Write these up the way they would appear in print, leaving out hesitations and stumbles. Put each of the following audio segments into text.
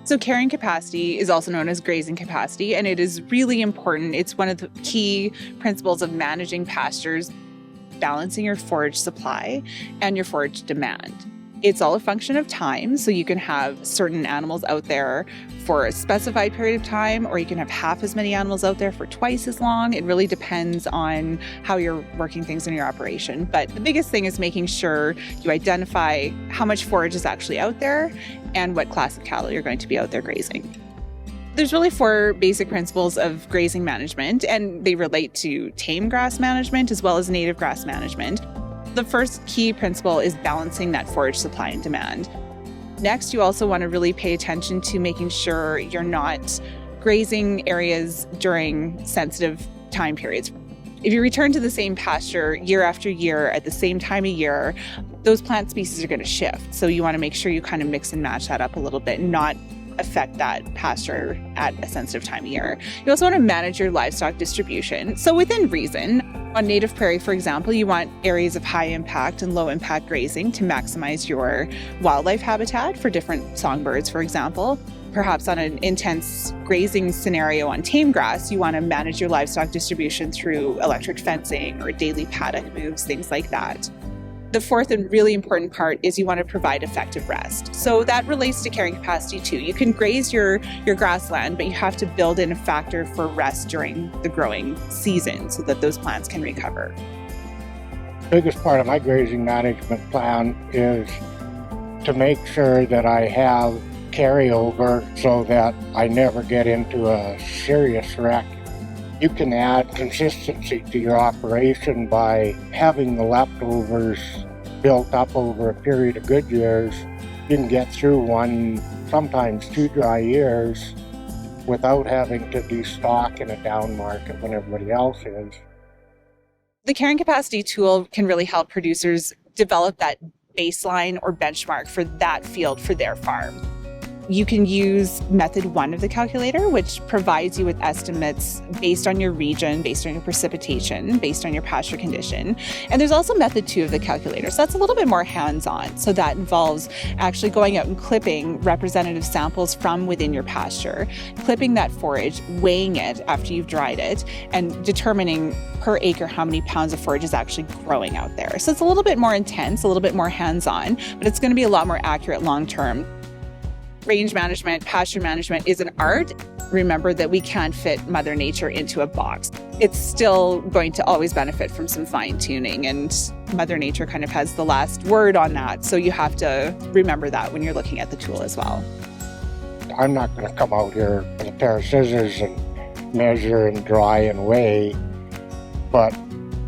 So carrying capacity is also known as grazing capacity, and it is really important. It's one of the key principles of managing pastures, balancing your forage supply and your forage demand. It's all a function of time, so you can have certain animals out there for a specified period of time, or you can have half as many animals out there for twice as long. It really depends on how you're working things in your operation. But the biggest thing is making sure you identify how much forage is actually out there and what class of cattle you're going to be out there grazing. There's really 4 basic principles of grazing management, and they relate to tame grass management as well as native grass management. The first key principle is balancing that forage supply and demand. Next, you also want to really pay attention to making sure you're not grazing areas during sensitive time periods. If you return to the same pasture year after year at the same time of year, those plant species are going to shift. So you want to make sure you kind of mix and match that up a little bit and not affect that pasture at a sensitive time of year. You also want to manage your livestock distribution. So within reason, on native prairie, for example, you want areas of high impact and low impact grazing to maximize your wildlife habitat for different songbirds, for example. Perhaps on an intense grazing scenario on tame grass, you want to manage your livestock distribution through electric fencing or daily paddock moves, things like that. The fourth and really important part is you want to provide effective rest. So that relates to carrying capacity too. You can graze your grassland, but you have to build in a factor for rest during the growing season so that those plants can recover. The biggest part of my grazing management plan is to make sure that I have carryover so that I never get into a serious wreck. You can add consistency to your operation by having the leftovers built up over a period of good years. You can get through 1, sometimes 2 dry years without having to destock in a down market when everybody else is. The carrying capacity tool can really help producers develop that baseline or benchmark for that field for their farm. You can use method 1 of the calculator, which provides you with estimates based on your region, based on your precipitation, based on your pasture condition. And there's also method 2 of the calculator. So that's a little bit more hands-on. So that involves actually going out and clipping representative samples from within your pasture, clipping that forage, weighing it after you've dried it, and determining per acre how many pounds of forage is actually growing out there. So it's a little bit more intense, a little bit more hands-on, but it's going to be a lot more accurate long-term. Range management, pasture management is an art. Remember that we can't fit Mother Nature into a box. It's still going to always benefit from some fine tuning, and Mother Nature kind of has the last word on that. So you have to remember that when you're looking at the tool as well. I'm not going to come out here with a pair of scissors and measure and dry and weigh, but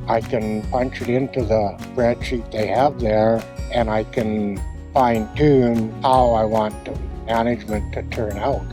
I can punch it into the spreadsheet they have there, and I can fine tune how I want the management to turn out.